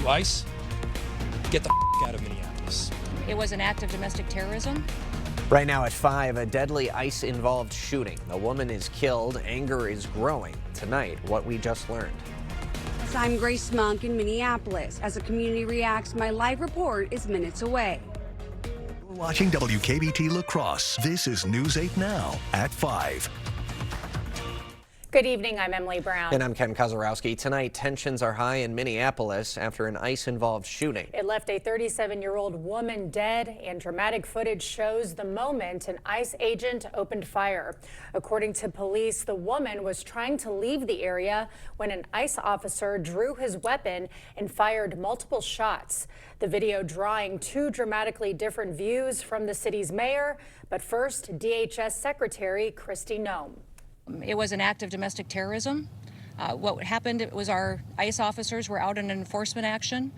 to ICE, get the out of Minneapolis. It was an act of domestic terrorism. Right now at 5, a deadly ICE-involved shooting. A woman is killed. Anger is growing. Tonight, what we just learned. I'm Grace Monk in Minneapolis. As the community reacts, my live report is minutes away. We're watching WKBT La Crosse. This is News 8 Now at 5. Good evening, I'm Emily Brown. And I'm Ken Kozarowski. Tonight, tensions are high in Minneapolis after an ICE-involved shooting. It left a 37-year-old woman dead, and dramatic footage shows the moment an ICE agent opened fire. According to police, the woman was trying to leave the area when an ICE officer drew his weapon and fired multiple shots. The video drawing two dramatically different views from the city's mayor. But first, DHS Secretary Kristi Noem. It was an act of domestic terrorism. What happened was our ICE officers were out in an enforcement action.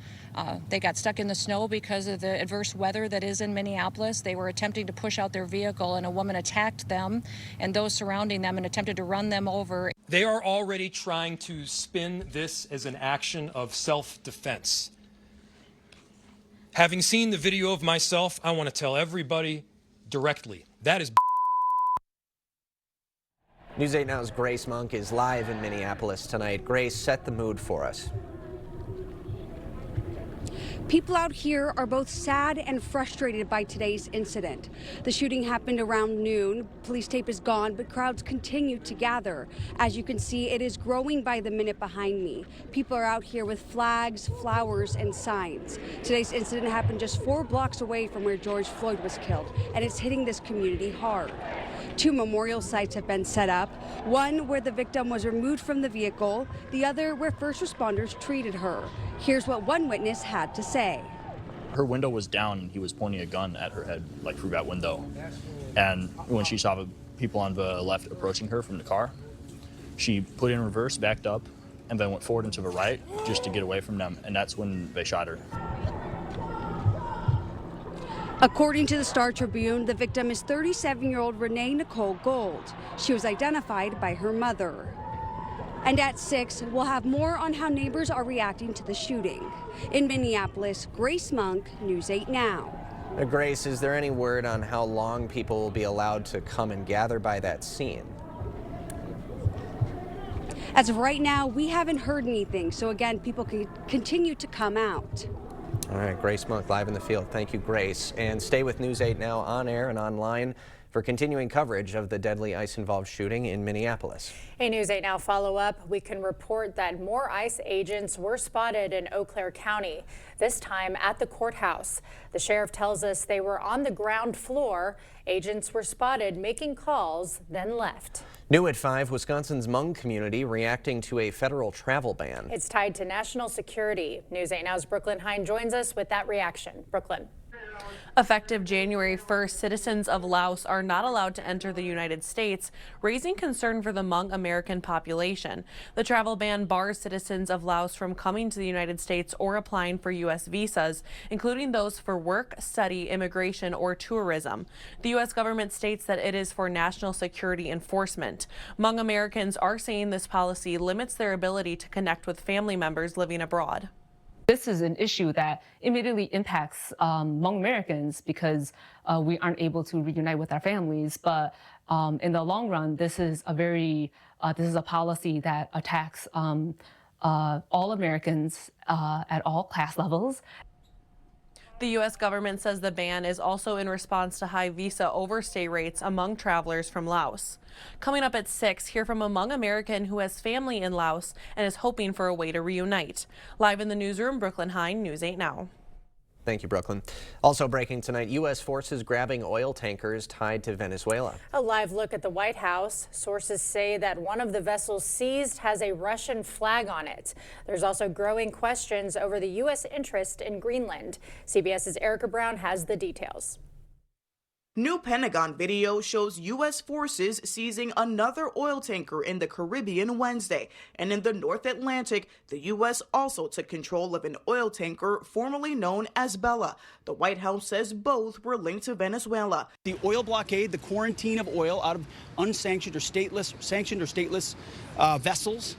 They got stuck in the snow because of the adverse weather that is in Minneapolis. They were attempting to push out their vehicle, and a woman attacked them and those surrounding them and attempted to run them over. They are already trying to spin this as an action of self-defense. Having seen the video of myself, I want to tell everybody directly, that is News 8 Now's Grace Monk is live in Minneapolis tonight. Grace, set the mood for us. People out here are both sad and frustrated by today's incident. The shooting happened around noon. Police tape is gone, but crowds continue to gather. As you can see, it is growing by the minute behind me. People are out here with flags, flowers, and signs. Today's incident happened just 4 blocks away from where George Floyd was killed, and it's hitting this community hard. 2 memorial sites have been set up, one where the victim was removed from the vehicle, the other where first responders treated her. Here's what one witness had to say. Her window was down and he was pointing a gun at her head, like through that window. And when she saw the people on the left approaching her from the car, she put in reverse, backed up, and then went forward into the right just to get away from them. And that's when they shot her. According to the Star Tribune, the victim is 37-year-old Renee Nicole Gold. She was identified by her mother. And at 6, we'll have more on how neighbors are reacting to the shooting. In Minneapolis, Grace Monk, News 8 Now. Grace, is there any word on how long people will be allowed to come and gather by that scene? As of right now, we haven't heard anything. So again, people can continue to come out. All right, Grace Monk live in the field. Thank you, Grace. And stay with News 8 Now on air and online for continuing coverage of the deadly ICE-involved shooting in Minneapolis. A News 8 Now follow-up, we can report that more ICE agents were spotted in Eau Claire County, this time at the courthouse. The sheriff tells us they were on the ground floor. Agents were spotted making calls, then left. New at 5, Wisconsin's Hmong community reacting to a federal travel ban. It's tied to national security. News 8 Now's Brooklyn Hine joins us with that reaction. Brooklyn. Effective January 1st, citizens of Laos are not allowed to enter the United States, raising concern for the Hmong American population. The travel ban bars citizens of Laos from coming to the United States or applying for U.S. visas, including those for work, study, immigration, or tourism. The U.S. government states that it is for national security enforcement. Hmong Americans are saying this policy limits their ability to connect with family members living abroad. This is an issue that immediately impacts Hmong Americans because we aren't able to reunite with our families. But in the long run, this is a policy that attacks all Americans at all class levels. The U.S. government says the ban is also in response to high visa overstay rates among travelers from Laos. Coming up at 6, hear from a Hmong American who has family in Laos and is hoping for a way to reunite. Live in the newsroom, Brooklyn Hine, News 8 Now. Thank you, Brooklyn. Also breaking tonight, U.S. forces grabbing oil tankers tied to Venezuela. A live look at the White House. Sources say that one of the vessels seized has a Russian flag on it. There's also growing questions over the U.S. interest in Greenland. CBS's Erica Brown has the details. New Pentagon video shows U.S. forces seizing another oil tanker in the Caribbean Wednesday. And in the North Atlantic, the U.S. also took control of an oil tanker formerly known as Bella. The White House says both were linked to Venezuela. The oil blockade, the quarantine of oil out of unsanctioned or stateless vessels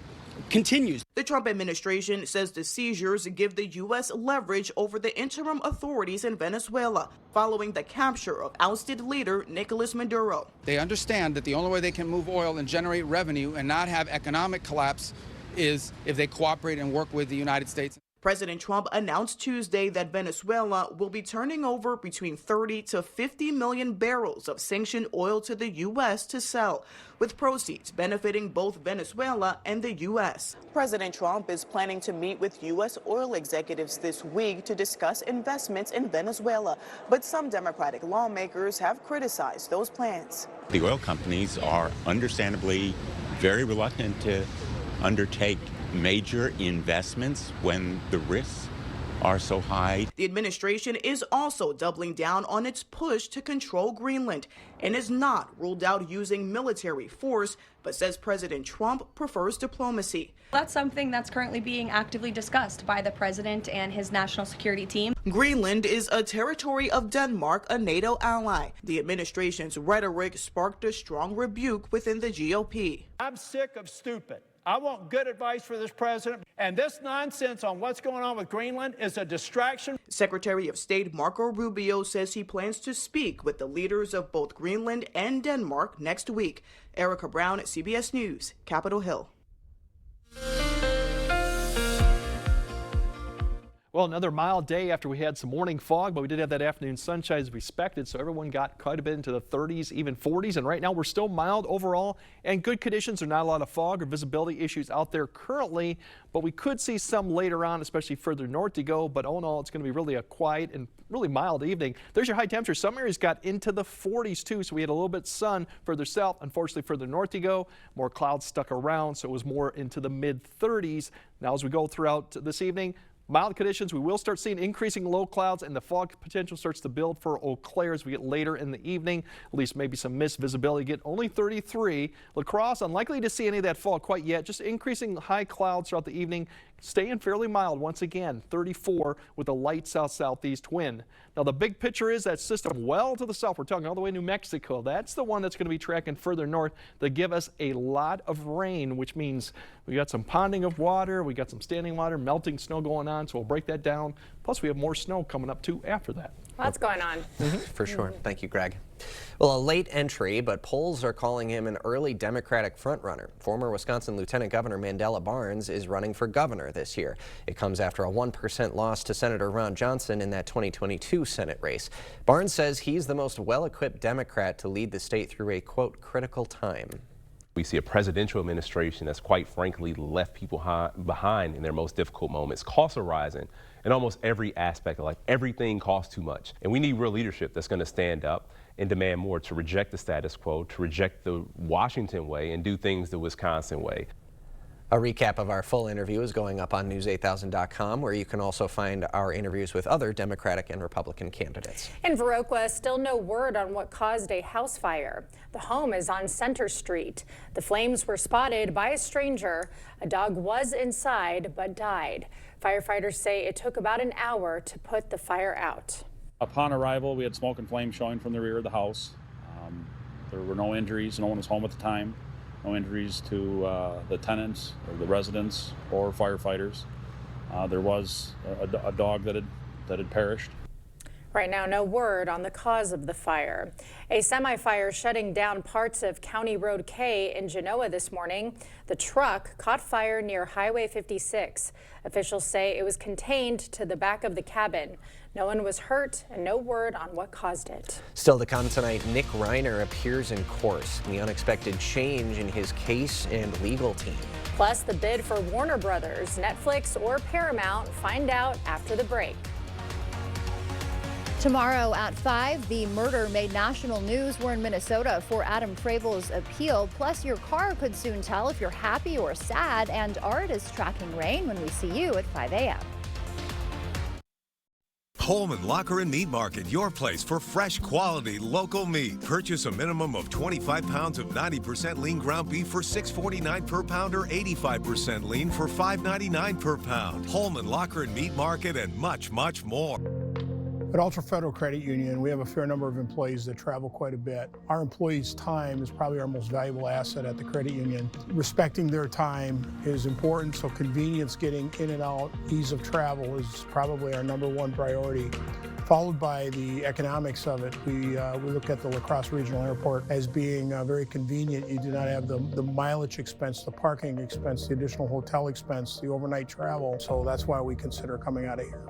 continues. The Trump administration says the seizures give the U.S. leverage over the interim authorities in Venezuela following the capture of ousted leader Nicolas Maduro. They understand that the only way they can move oil and generate revenue and not have economic collapse is if they cooperate and work with the United States. President Trump announced Tuesday that Venezuela will be turning over between 30 to 50 million barrels of sanctioned oil to the U.S. to sell, with proceeds benefiting both Venezuela and the U.S. President Trump is planning to meet with U.S. oil executives this week to discuss investments in Venezuela, but some Democratic lawmakers have criticized those plans. The oil companies are understandably very reluctant to undertake major investments when the risks are so high. The administration is also doubling down on its push to control Greenland and has not ruled out using military force, but says President Trump prefers diplomacy. That's something that's currently being actively discussed by the president and his national security team. Greenland is a territory of Denmark, a NATO ally. The administration's rhetoric sparked a strong rebuke within the GOP. I'm sick of stupid. I want good advice for this president, and this nonsense on what's going on with Greenland is a distraction. Secretary of State Marco Rubio says he plans to speak with the leaders of both Greenland and Denmark next week. Erica Brown at CBS News, Capitol Hill. Well, another mild day after we had some morning fog, but we did have that afternoon sunshine as we expected, so everyone got quite a bit into the 30s, even 40s, and right now we're still mild overall and good conditions. There's not a lot of fog or visibility issues out there currently, but we could see some later on, especially further north to go, but all in all, it's going to be really a quiet and really mild evening. There's your high temperature. Some areas got into the 40s too, so we had a little bit of sun further south. Unfortunately, further north to go, more clouds stuck around, so it was more into the mid 30s. Now as we go throughout this evening, mild conditions, we will start seeing increasing low clouds and the fog potential starts to build for Eau Claire as we get later in the evening. At least maybe some mist visibility. Get only 33. La Crosse, unlikely to see any of that fog quite yet. Just increasing high clouds throughout the evening. Staying fairly mild once again, 34 with a light south-southeast wind. Now the big picture is that system well to the south. We're talking all the way to New Mexico. That's the one that's going to be tracking further north to give us a lot of rain, which means we got some ponding of water, we got some standing water, melting snow going on, so we'll break that down. Plus we have more snow coming up too after that. What's going on? For sure. Thank you, Greg. Well, a late entry, but polls are calling him an early Democratic frontrunner. Former Wisconsin Lieutenant Governor Mandela Barnes is running for governor this year. It comes after a 1% loss to Senator Ron Johnson in that 2022 Senate race. Barnes says he's the most well-equipped Democrat to lead the state through a, quote, critical time. We see a presidential administration that's quite frankly left people behind in their most difficult moments. Costs are rising in almost every aspect of life. Everything costs too much. And we need real leadership that's going to stand up and demand more, to reject the status quo, to reject the Washington way and do things the Wisconsin way. A recap of our full interview is going up on news8000.com, where you can also find our interviews with other Democratic and Republican candidates. In Viroqua, still no word on what caused a house fire. The home is on Center Street. The flames were spotted by a stranger. A dog was inside but died. Firefighters say it took about an hour to put the fire out. Upon arrival, we had smoke and flame showing from the rear of the house. There were no injuries. No one was home at the time. No injuries to the tenants, or the residents, or firefighters. There was a dog that had perished. Right now, no word on the cause of the fire. A semi-fire shutting down parts of County Road K in Genoa this morning. The truck caught fire near Highway 56. Officials say it was contained to the back of the cabin. No one was hurt and no word on what caused it. Still to come tonight, Nick Reiner appears in court. The unexpected change in his case and legal team. Plus, the bid for Warner Brothers, Netflix, or Paramount. Find out after the break. Tomorrow at 5, the murder made national news. We're in Minnesota for Adam Fravel's appeal. Plus, your car could soon tell if you're happy or sad. And Art is tracking rain when we see you at 5 a.m. Holman Locker and Meat Market, your place for fresh, quality, local meat. Purchase a minimum of 25 pounds of 90% lean ground beef for $6.49 per pound or 85% lean for $5.99 per pound. Holman Locker and Meat Market and much, much more. At Ultra Federal Credit Union, we have a fair number of employees that travel quite a bit. Our employees' time is probably our most valuable asset at the credit union. Respecting their time is important, so convenience, getting in and out, ease of travel is probably our #1 priority, followed by the economics of it. We look at the La Crosse Regional Airport as being very convenient. You do not have the mileage expense, the parking expense, the additional hotel expense, the overnight travel, so that's why we consider coming out of here.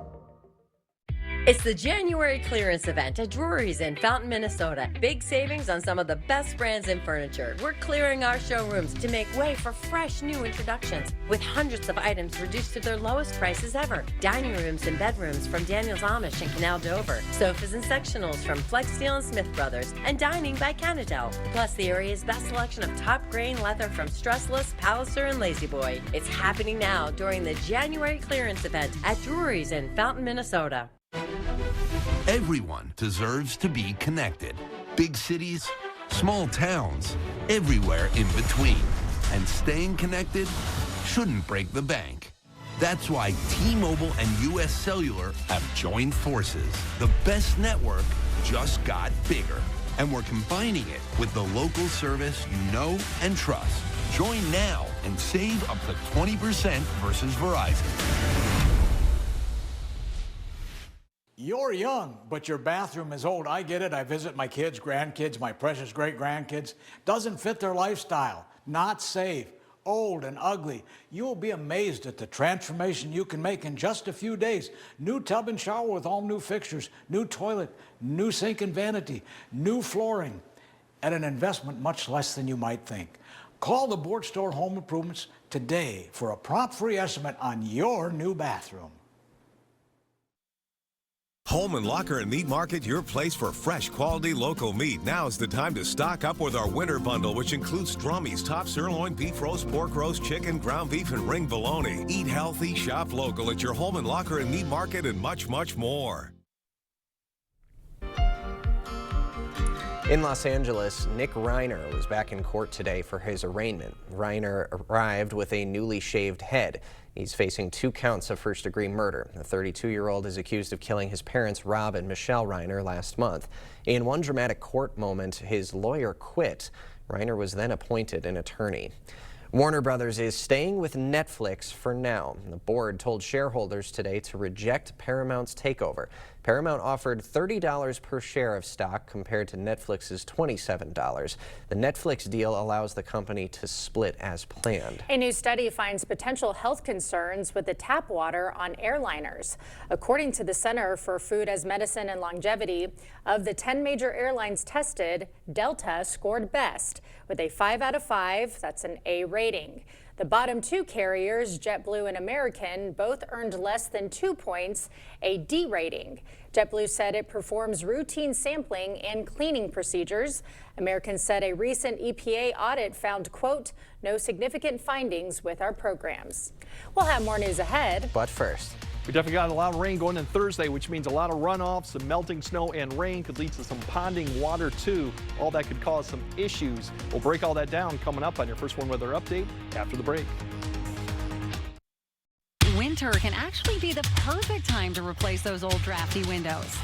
It's the January clearance event at Drury's in Fountain, Minnesota. Big savings on some of the best brands in furniture. We're clearing our showrooms to make way for fresh new introductions with hundreds of items reduced to their lowest prices ever. Dining rooms and bedrooms from Daniel's Amish and Canal Dover. Sofas and sectionals from Flexsteel and Smith Brothers. And dining by Canadel. Plus the area's best selection of top grain leather from Stressless, Palliser, and Lazy Boy. It's happening now during the January clearance event at Drury's in Fountain, Minnesota. Everyone deserves to be connected. Big cities, small towns, everywhere in between. And staying connected shouldn't break the bank. That's why T-Mobile and US Cellular have joined forces. The best network just got bigger. And we're combining it with the local service you know and trust. Join now and save up to 20% versus Verizon. You're young, but your bathroom is old. I get it. I visit my kids, grandkids, my precious great-grandkids. Doesn't fit their lifestyle. Not safe. Old and ugly. You'll be amazed at the transformation you can make in just a few days. New tub and shower with all new fixtures, new toilet, new sink and vanity, new flooring, at an investment much less than you might think. Call the Board Store Home Improvements today for a prompt free estimate on your new bathroom. Home and Locker and Meat Market, your place for fresh, quality local meat. Now's the time to stock up with our winter bundle, which includes Drummies, top sirloin, beef roast, pork roast, chicken, ground beef, and ring bologna. Eat healthy, shop local at your Home and Locker and Meat Market, and much, much more. In Los Angeles, Nick Reiner was back in court today for his arraignment. Reiner arrived with a newly shaved head. He's facing 2 counts of first-degree murder. The 32-year-old is accused of killing his parents, Rob and Michelle Reiner, last month. In one dramatic court moment, his lawyer quit. Reiner was then appointed an attorney. Warner Brothers is staying with Netflix for now. The board told shareholders today to reject Paramount's takeover. Paramount offered $30 per share of stock compared to Netflix's $27. The Netflix deal allows the company to split as planned. A new study finds potential health concerns with the tap water on airliners. According to the Center for Food as Medicine and Longevity, of the 10 major airlines tested, Delta scored best with a 5 out of 5. That's an A rating. The bottom 2 carriers, JetBlue and American, both earned less than 2 points, a D rating. JetBlue said it performs routine sampling and cleaning procedures. American said a recent EPA audit found, quote, no significant findings with our programs. We'll have more news ahead. But first, we definitely got a lot of rain going in Thursday, which means a lot of runoffs, some melting snow and rain could lead to some ponding water too. All that could cause some issues. We'll break all that down coming up on your First Warn Weather Update after the break. Winter can actually be the perfect time to replace those old drafty windows.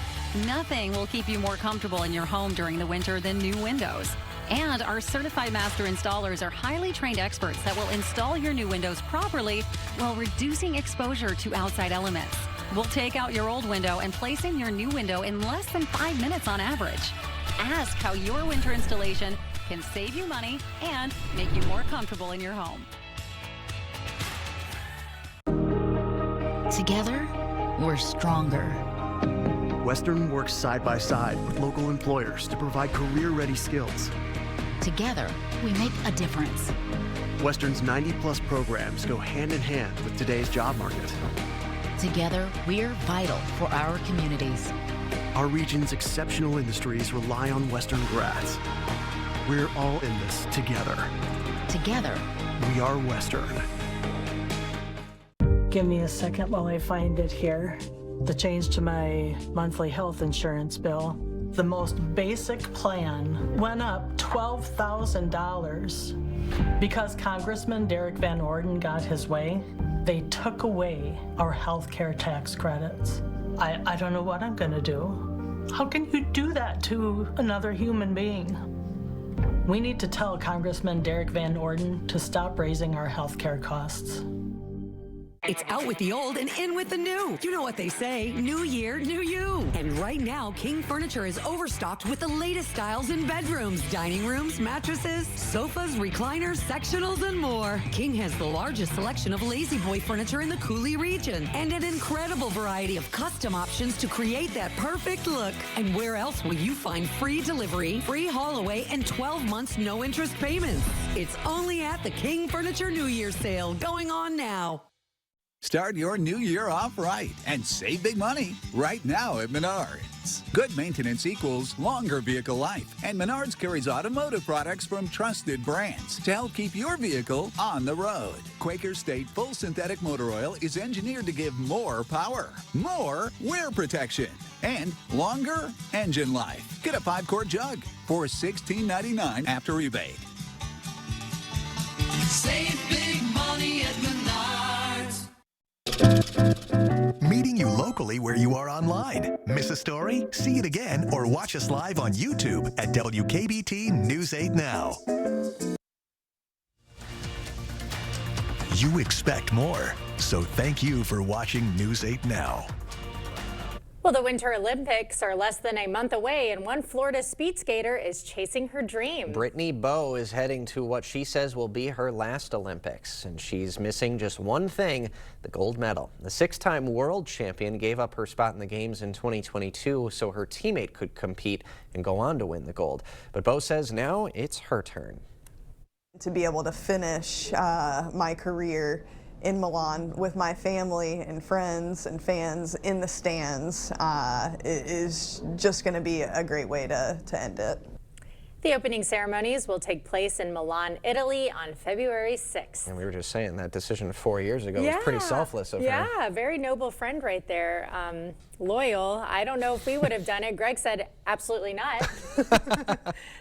Nothing will keep you more comfortable in your home during the winter than new windows. And our certified master installers are highly trained experts that will install your new windows properly while reducing exposure to outside elements. We'll take out your old window and place in your new window in less than 5 minutes on average. Ask how your winter installation can save you money and make you more comfortable in your home. Together, we're stronger. Western works side by side with local employers to provide career-ready skills. Together, we make a difference. Western's 90-plus programs go hand in hand with today's job market. Together, we're vital for our communities. Our region's exceptional industries rely on Western grads. We're all in this together. Together, we are Western. Give me a second while I find it here. The change to my monthly health insurance bill. The most basic plan went up $12,000. Because Congressman Derek Van Orden got his way, they took away our health care tax credits. I don't know what I'm gonna do. How can you do that to another human being? We need to tell Congressman Derek Van Orden to stop raising our health care costs. It's out with the old and in with the new. You know what they say, new year, new you. And right now, King Furniture is overstocked with the latest styles in bedrooms, dining rooms, mattresses, sofas, recliners, sectionals, and more. King has the largest selection of Lazy Boy furniture in the Coulee region and an incredible variety of custom options to create that perfect look. And where else will you find free delivery, free haul away, and 12 months no interest payments? It's only at the King Furniture New Year sale going on now. Start your new year off right and save big money right now at Menards. Good maintenance equals longer vehicle life, and Menards carries automotive products from trusted brands to help keep your vehicle on the road. Quaker State Full Synthetic Motor Oil is engineered to give more power, more wear protection, and longer engine life. Get a 5-quart jug for $16.99 after rebate. Save big money at Menards. Meeting you locally where you are online. Miss a story? See it again or watch us live on YouTube at WKBT News 8 Now. You expect more, so thank you for watching News 8 Now. Well, the Winter Olympics are less than a month away, and one Florida speed skater is chasing her dream. Brittany Bowe is heading to what she says will be her last Olympics, and she's missing just one thing, the gold medal. The 6-time world champion gave up her spot in the games in 2022 so her teammate could compete and go on to win the gold. But Bowe says now it's her turn. To be able to finish my career in Milan with my family and friends and fans in the stands is just going to be a great way to end it. The opening ceremonies will take place in Milan, Italy on February 6th. And we were just saying that decision 4 years ago was pretty selfless of her. Yeah, very noble friend right there. Loyal. I don't know if we would have done it. Greg said absolutely not.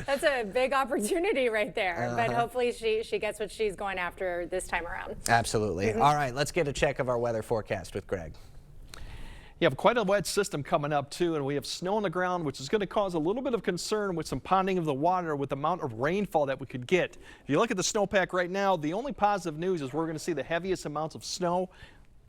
That's a big opportunity right there. But hopefully she gets what she's going after this time around. Absolutely. All right, let's get a check of our weather forecast with Greg. You have quite a wet system coming up too, and we have snow on the ground, which is going to cause a little bit of concern with some ponding of the water with the amount of rainfall that we could get. If you look at the snowpack right now, the only positive news is we're going to see the heaviest amounts of snow.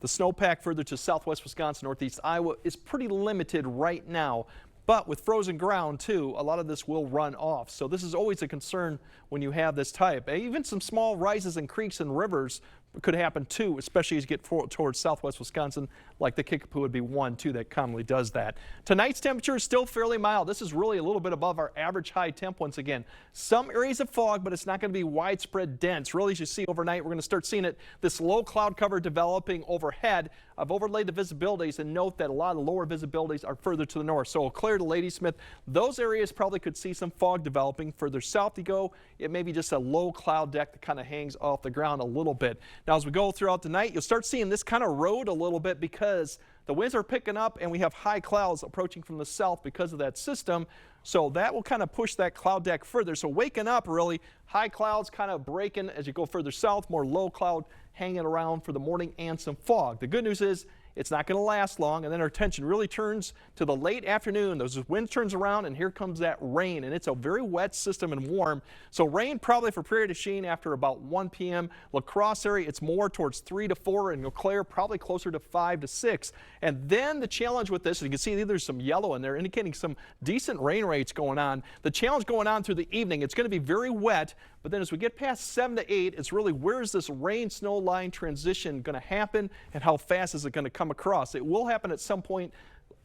The snowpack further to southwest Wisconsin, northeast Iowa is pretty limited right now. But with frozen ground too, a lot of this will run off. So this is always a concern when you have this type. Even some small rises in creeks and rivers could happen too, especially as you get towards southwest Wisconsin, like the Kickapoo would be one too that commonly does that. Tonight's temperature is still fairly mild. This is really a little bit above our average high temp once again. Some areas of fog, but it's not going to be widespread dense. Really, as you see overnight, we're going to start seeing it, this low cloud cover developing overhead. I've overlaid the visibilities and note that a lot of lower visibilities are further to the north. So Eau Claire to Ladysmith, those areas probably could see some fog developing. Further south you go, it may be just a low cloud deck that kind of hangs off the ground a little bit. Now as we go throughout the night, you'll start seeing this kind of road a little bit because the winds are picking up and we have high clouds approaching from the south because of that system. So that will kind of push that cloud deck further. So waking up really, high clouds kind of breaking as you go further south, more low cloud hanging around for the morning and some fog. The good news is it's not going to last long, and then our attention really turns to the late afternoon. Those wind turns around, and here comes that rain, and it's a very wet system and warm. So rain probably for Prairie du Chien after about 1 p.m. La Crosse area, it's more towards 3 to 4, and Eau Claire probably closer to 5 to 6. And then the challenge with this, you can see there's some yellow in there indicating some decent rain rates going on. The challenge going on through the evening, it's going to be very wet, but then as we get past 7 to 8, it's really where's this rain-snow line transition going to happen and how fast is it going to come across. It will happen at some point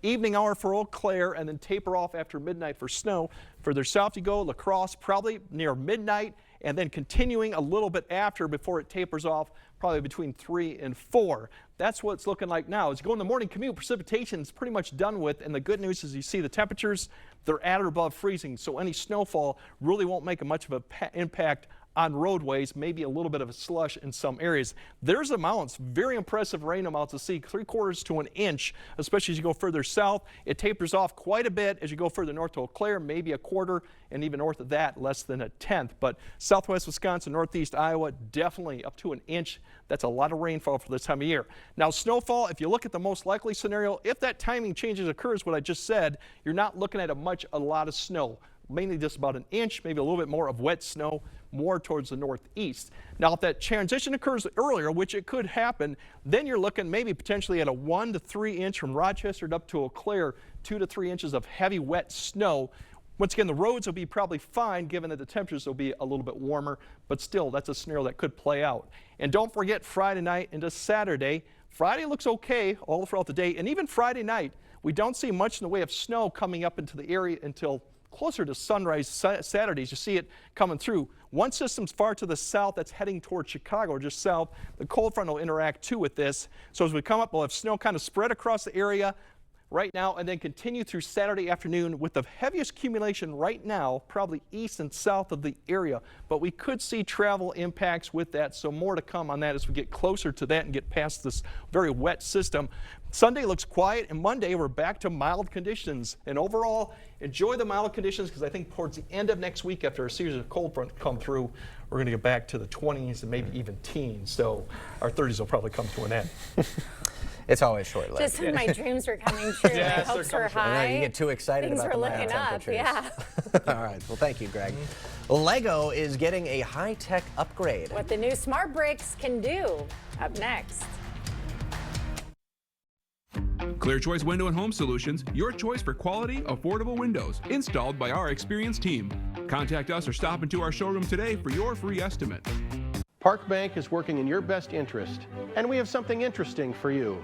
evening hour for Eau Claire and then taper off after midnight for snow. Further south you go, La Crosse probably near midnight and then continuing a little bit after before it tapers off probably between 3 and 4. That's what it's looking like now. As you go in the morning commute, precipitation is pretty much done with, and the good news is you see the temperatures, they're at or above freezing, so any snowfall really won't make much of an impact on roadways, maybe a little bit of a slush in some areas. There's amounts, very impressive rain amounts to see, 3/4 to an inch, especially as you go further south. It tapers off quite a bit as you go further north to Eau Claire, maybe a quarter, and even north of that, less than a tenth. But southwest Wisconsin, northeast Iowa, definitely up to an inch. That's a lot of rainfall for this time of year. Now, snowfall, if you look at the most likely scenario, if that timing changes occurs, what I just said, you're not looking at a lot of snow. Mainly just about an inch, maybe a little bit more of wet snow, more towards the northeast. Now, if that transition occurs earlier, which it could happen, then you're looking maybe potentially at a 1 to 3 inch from Rochester up to Eau Claire, 2 to 3 inches of heavy wet snow. Once again, the roads will be probably fine given that the temperatures will be a little bit warmer, but still, that's a scenario that could play out. And don't forget Friday night into Saturday. Friday looks okay all throughout the day, and even Friday night, we don't see much in the way of snow coming up into the area until closer to sunrise Saturdays. You see it coming through. One system's far to the south that's heading toward Chicago, or just south. The cold front will interact too with this. So as we come up, we'll have snow kind of spread across the area right now and then continue through Saturday afternoon with the heaviest accumulation right now, probably east and south of the area. But we could see travel impacts with that, so more to come on that as we get closer to that and get past this very wet system. Sunday looks quiet, and Monday we're back to mild conditions. And overall, enjoy the mild conditions because I think towards the end of next week, after a series of cold front come through, we're going to get back to the 20s and maybe even teens. So our 30s will probably come to an end. It's always short-lived. Just when my dreams were coming true, Yes, my hopes were high. You get too excited Things about were the mild looking up, temperatures. yeah. All right. Well, thank you, Greg. Lego is getting a high-tech upgrade. What the new smart bricks can do. Up next. Clear Choice Window and Home Solutions, your choice for quality, affordable windows, installed by our experienced team. Contact us or stop into our showroom today for your free estimate. Park Bank is working in your best interest, and we have something interesting for you.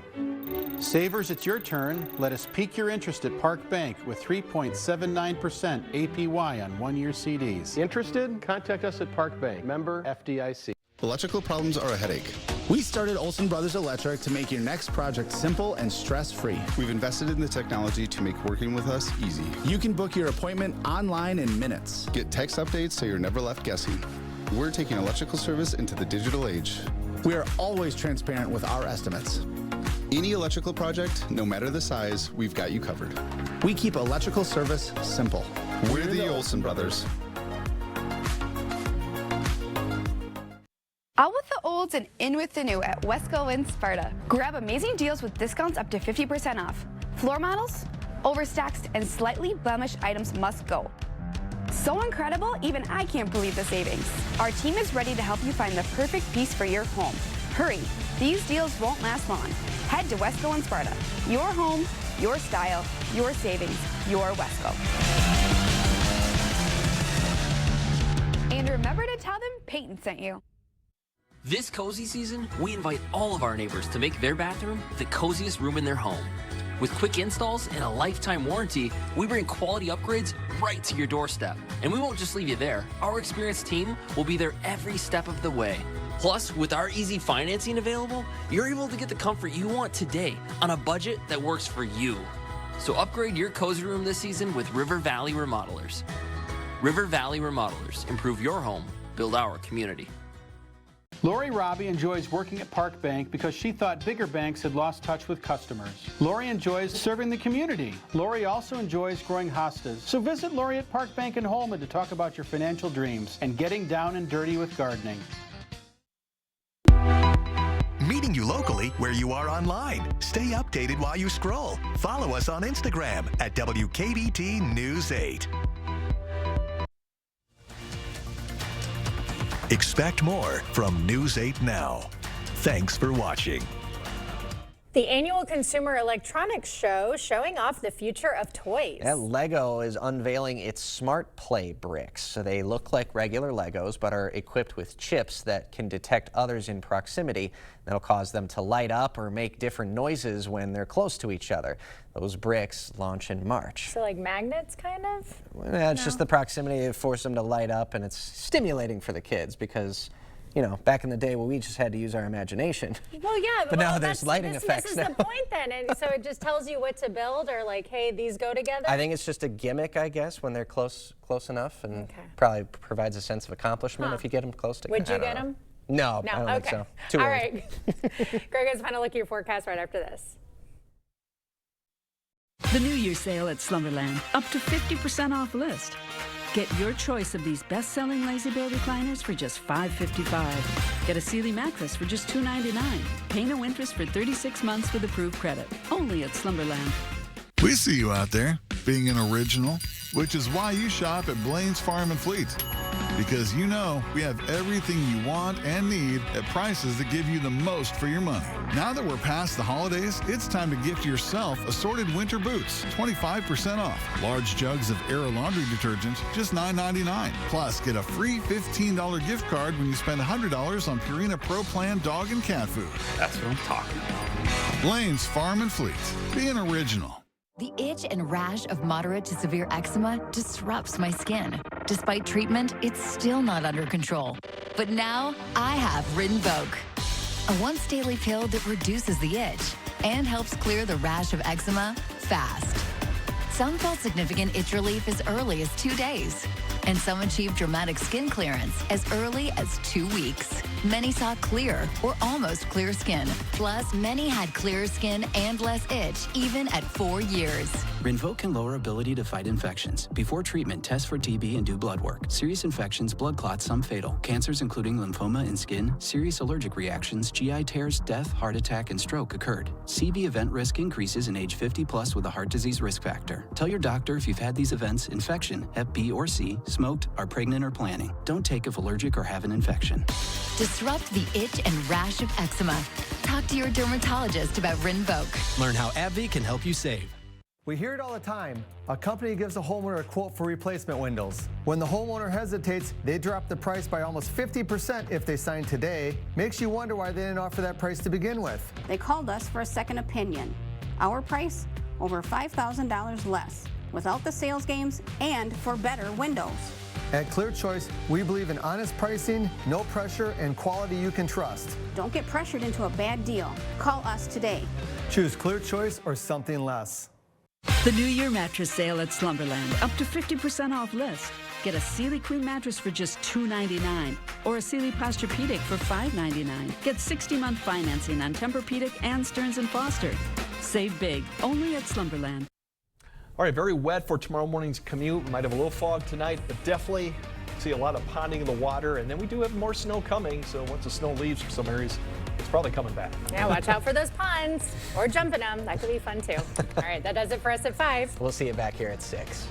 Savers, it's your turn. Let us pique your interest at Park Bank with 3.79% APY on one-year CDs. Interested? Contact us at Park Bank, member FDIC. Electrical problems are a headache. We started Olsen Brothers Electric to make your next project simple and stress-free. We've invested in the technology to make working with us easy. You can book your appointment online in minutes. Get text updates so you're never left guessing. We're taking electrical service into the digital age. We are always transparent with our estimates. Any electrical project, no matter the size, we've got you covered. We keep electrical service simple. We're the Olsen Brothers. Out with the olds and in with the new at Wesco in Sparta. Grab amazing deals with discounts up to 50% off. Floor models, overstacked, and slightly blemished items must go. So incredible, even I can't believe the savings. Our team is ready to help you find the perfect piece for your home. Hurry, these deals won't last long. Head to Wesco in Sparta. Your home, your style, your savings, your Wesco. And remember to tell them Peyton sent you. This cozy season, we invite all of our neighbors to make their bathroom the coziest room in their home. With quick installs and a lifetime warranty, we bring quality upgrades right to your doorstep. And we won't just leave you there. Our experienced team will be there every step of the way. Plus, with our easy financing available, you're able to get the comfort you want today on a budget that works for you. So upgrade your cozy room this season with River Valley Remodelers. River Valley Remodelers. Improve your home, build our community. Lori Robbie enjoys working at Park Bank because she thought bigger banks had lost touch with customers. Lori enjoys serving the community. Lori also enjoys growing hostas. So visit Lori at Park Bank in Holman to talk about your financial dreams and getting down and dirty with gardening. Meeting you locally where you are online. Stay updated while you scroll. Follow us on Instagram at WKBT News 8. Expect more from News 8 Now. Thanks for watching. The annual Consumer Electronics Show showing off the future of toys. Yeah, Lego is unveiling its Smart Play bricks. So they look like regular Legos, but are equipped with chips that can detect others in proximity. That'll cause them to light up or make different noises when they're close to each other. Those bricks launch in March. So like magnets, kind of? Well, it's just the proximity that forces them to light up, and it's stimulating for the kids because you know, back in the day when we just had to use our imagination. Well, yeah, but now there's lighting effects. This is the point then, and so it just tells you what to build, or like, hey, these go together. I think it's just a gimmick, I guess, when they're close enough, and probably provides a sense of accomplishment if you get them close together. Would you get them? No, I don't think so. Too All early. right. Greg has a final look at your forecast right after this. The New Year sale at Slumberland, up to 50% off list. Get your choice of these best-selling Lazy Boy recliners for just $5.55. Get a Sealy mattress for just $2.99. Pay no interest for 36 months with approved credit. Only at Slumberland. We see you out there, being an original, which is why you shop at Blaine's Farm and Fleet. Because you know we have everything you want and need at prices that give you the most for your money. Now that we're past the holidays, it's time to gift yourself assorted winter boots, 25% off. Large jugs of Air laundry detergent, just $9.99. Plus, get a free $15 gift card when you spend $100 on Purina Pro Plan dog and cat food. That's what I'm talking about. Blaine's Farm and Fleet. Be an original. The itch and rash of moderate to severe eczema disrupts my skin. Despite treatment, it's still not under control. But now, I have Rinvoq, a once-daily pill that reduces the itch and helps clear the rash of eczema fast. Some felt significant itch relief as early as 2 days, and some achieved dramatic skin clearance as early as 2 weeks. Many saw clear or almost clear skin. Plus, many had clearer skin and less itch, even at 4 years. Rinvoq can lower ability to fight infections. Before treatment, test for TB and do blood work. Serious infections, blood clots, some fatal. Cancers including lymphoma and skin, serious allergic reactions, GI tears, death, heart attack, and stroke occurred. CV event risk increases in age 50 plus with a heart disease risk factor. Tell your doctor if you've had these events, infection, Hep B or C, smoked, are pregnant or planning. Don't take if allergic or have an infection. Disrupt the itch and rash of eczema. Talk to your dermatologist about Rinvoq. Learn how AbbVie can help you save. We hear it all the time. A company gives a homeowner a quote for replacement windows. When the homeowner hesitates, they drop the price by almost 50% if they sign today. Makes you wonder why they didn't offer that price to begin with. They called us for a second opinion. Our price, over $5,000 less, without the sales games and for better windows. At Clear Choice, we believe in honest pricing, no pressure, and quality you can trust. Don't get pressured into a bad deal. Call us today. Choose Clear Choice or something less. The New Year mattress sale at Slumberland, up to 50% off list. Get a Sealy Queen mattress for just $2.99 or a Sealy Posturepedic for $5.99. Get 60-month financing on Tempur-Pedic and Stearns & Foster. Save big, only at Slumberland. All right, very wet for tomorrow morning's commute. We might have a little fog tonight, but definitely see a lot of ponding of the water. And then we do have more snow coming, so once the snow leaves for some areas, it's probably coming back. Yeah, watch out for those ponds or jumping them. That could be fun too. All right, that does it for us at 5. We'll see you back here at 6.